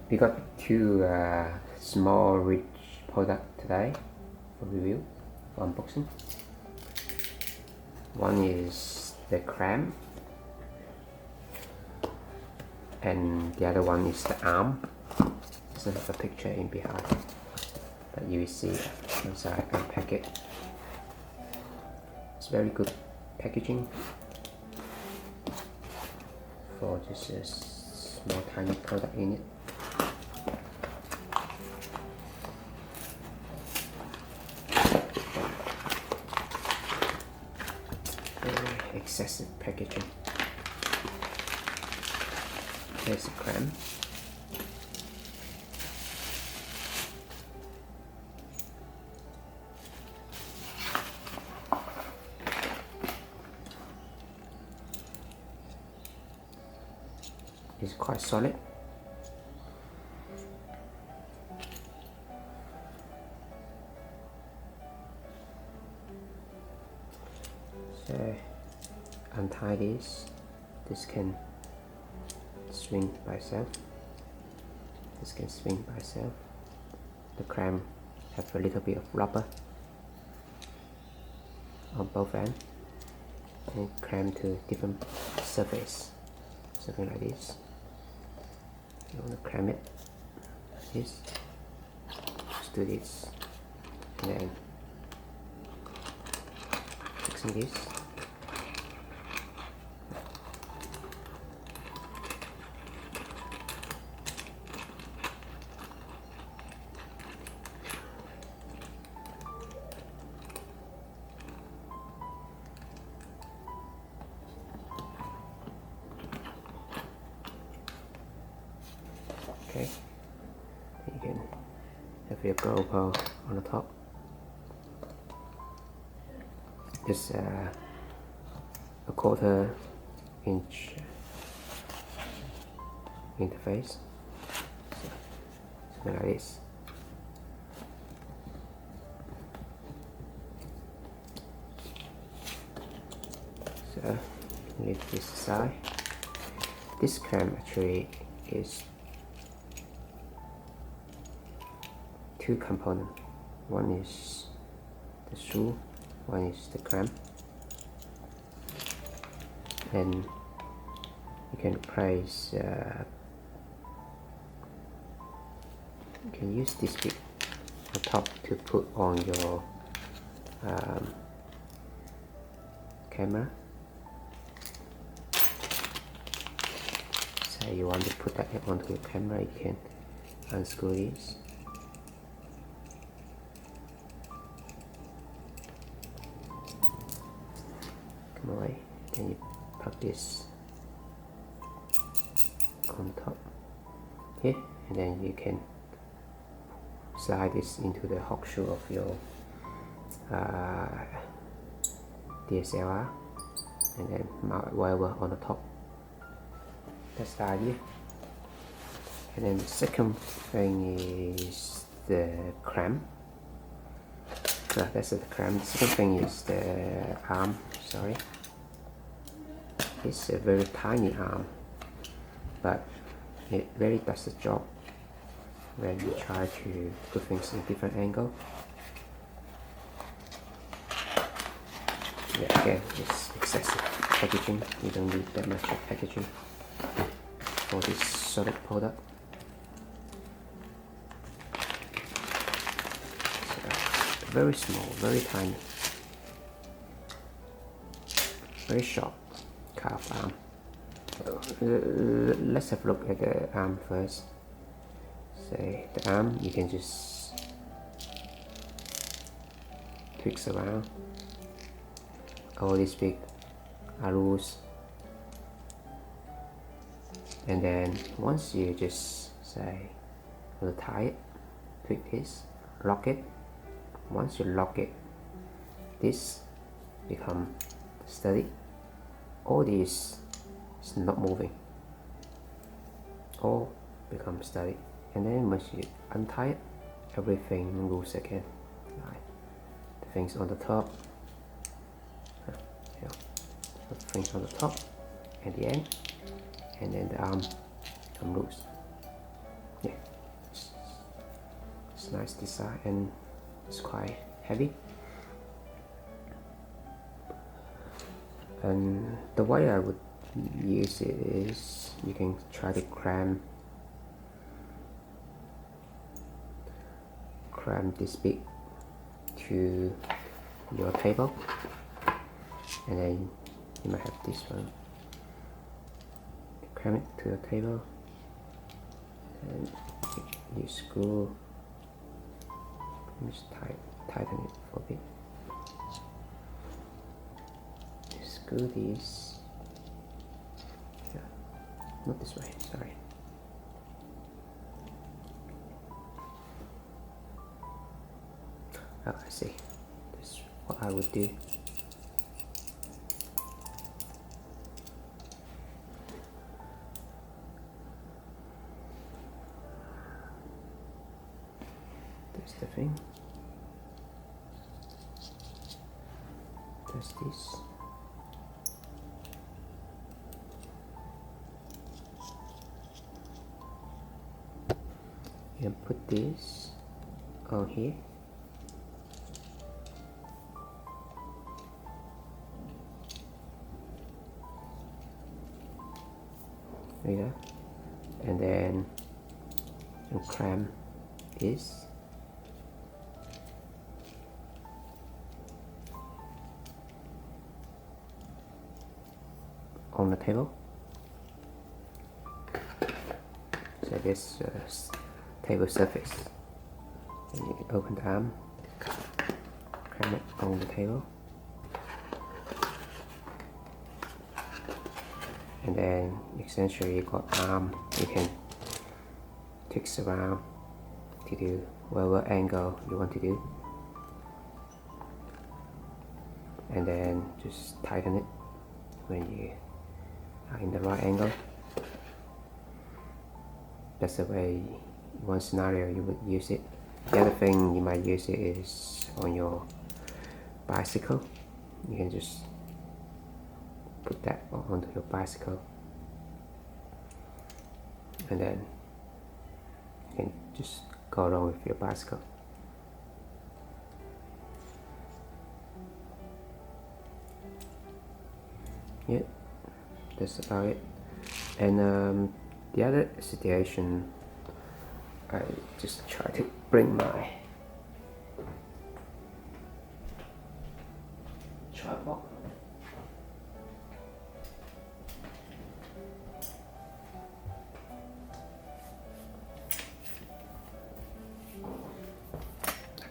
We got two SmallRig product today for review, for unboxing. One is the clamp, and the other one is the arm. Doesn't have a picture in behind, but you will see once I unpack it. It's very good packaging for just a small tiny product in it. Very excessive packaging. There's a clamp. It's quite solid. So untie this. This can swing by itself. This can swing by itself. The clamp have a little bit of rubber on both ends, and clamp to different surface. Something like this. You want to clamp it like this. Just do this, and then fixing this. Okay, you can have your GoPro on the top. Just a 1/4 inch interface, so something like this. So leave this aside. This clamp actually is two components. One is the screw, one is the clamp, and you can place you can use this bit on top to put on your camera. Say you want to put that onto your camera, you can unscrew this. Away, then you plug this on top here, and then you can slide this into the hook of your DSLR, and then mount it wherever on the top. That's the idea. And then the second thing is the clamp. So that's the clamp. The second thing is the arm. Sorry. It's a very tiny arm, but it really does the job when you try to put things in different angle. Yeah, again, it's excessive packaging. You don't need that much of packaging for this solid product. So, very small, very tiny, very short calf arm. Let's have a look at the arm first. Say the arm, you can just twist around. All these big arrows, and then once you just say want to tie it, tweak this, lock it. Once you lock it, this become steady. All this is not moving, all becomes steady. And then once you untie it, everything moves again. Right. The things on the top, the things on the top at the end, and then the arm come loose. Yeah. It's a nice design and it's quite heavy. And the way I would use it is you can try to clamp this bit to your table, and then you might have this one. Clamp it to the table and you screw, just tighten it for a bit. You screw these, yeah, not this way, sorry. Oh, I see. This is what I would do. That's the thing. That's this. You can put this on here. There you go. And then you clamp this. On the table. So this table surface. And you can open the arm, clamp it on the table, and then essentially you got arm. You can twist around to do whatever angle you want to do, and then just tighten it when you are in the right angle. That's the way, one scenario you would use it. The other thing you might use it is on your bicycle. You can just put that onto your bicycle, and then you can just go along with your bicycle. Yeah, that's about it. And the other situation, I just try to bring my tripod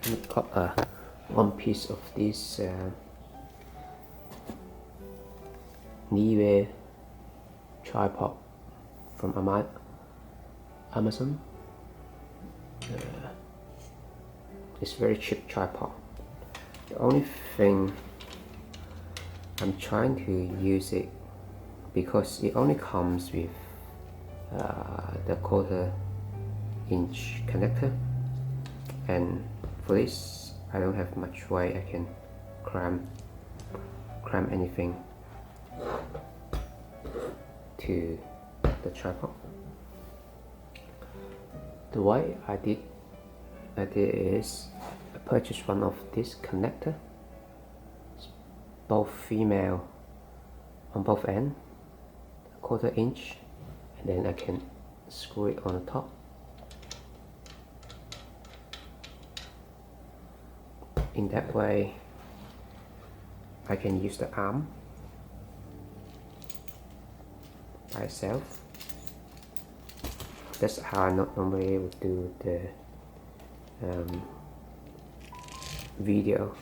I got one piece of this knee tripod from Amazon. It's very cheap tripod. The only thing I'm trying to use it because it only comes with the 1/4 inch connector, and for this I don't have much way I can clamp anything to the tripod. The way I did is I purchased one of this connector, both female on both ends, 1/4 inch, and then I can screw it on the top. In that way I can use the arm by itself. That's how I normally would do the video.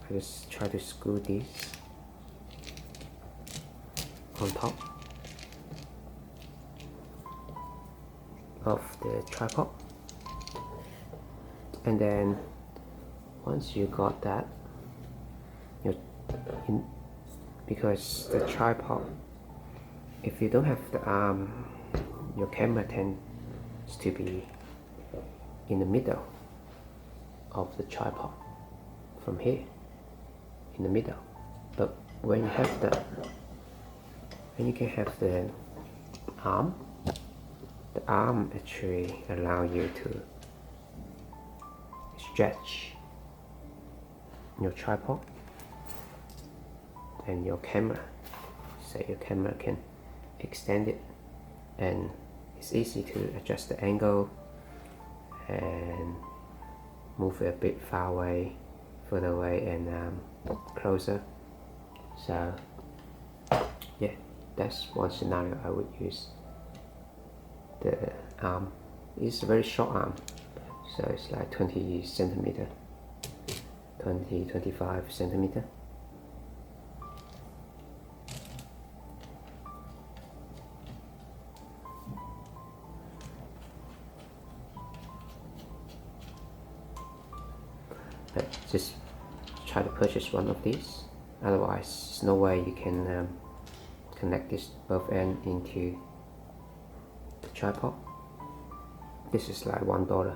I just try to screw this on top of the tripod, and then once you got that, because the tripod, if you don't have the arm, your camera tends to be in the middle of the tripod, from here in the middle. But when you have you can have the arm actually allow you to stretch your tripod and your camera, so your camera can extend it, and it's easy to adjust the angle and move it a bit far away, further away, and closer. So yeah, that's one scenario I would use the arm. It's a very short arm, so it's like 20 centimeter, 20-25 centimeter. But just try to purchase one of these, otherwise there's no way you can connect this both ends into the tripod. This is like $1,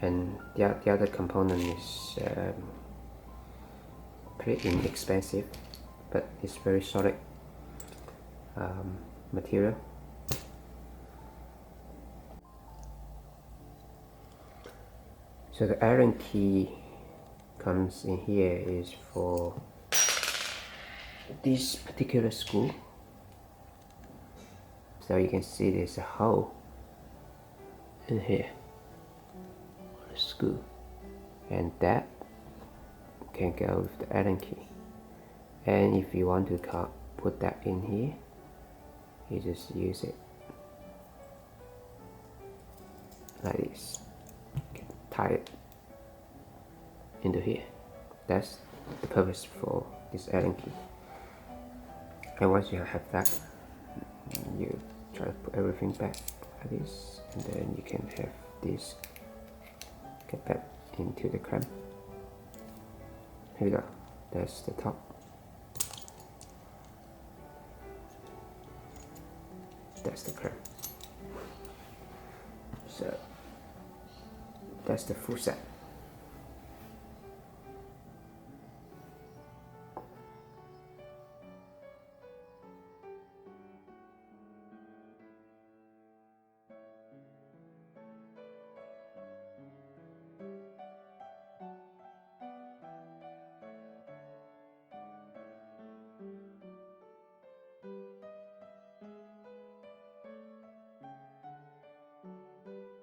and the other component is pretty inexpensive, but it's very solid material. So the Allen key comes in here is for this particular screw. So you can see there's a hole in here on the screw, and that can go with the Allen key. And if you want to put that in here, you just use it like this. You can tie it into here. That's the purpose for this Allen key. And once you have that, you try to put everything back like this, and then you can have this get back into the clamp. Here we go. That's the top. That's the clamp. So that's the full set.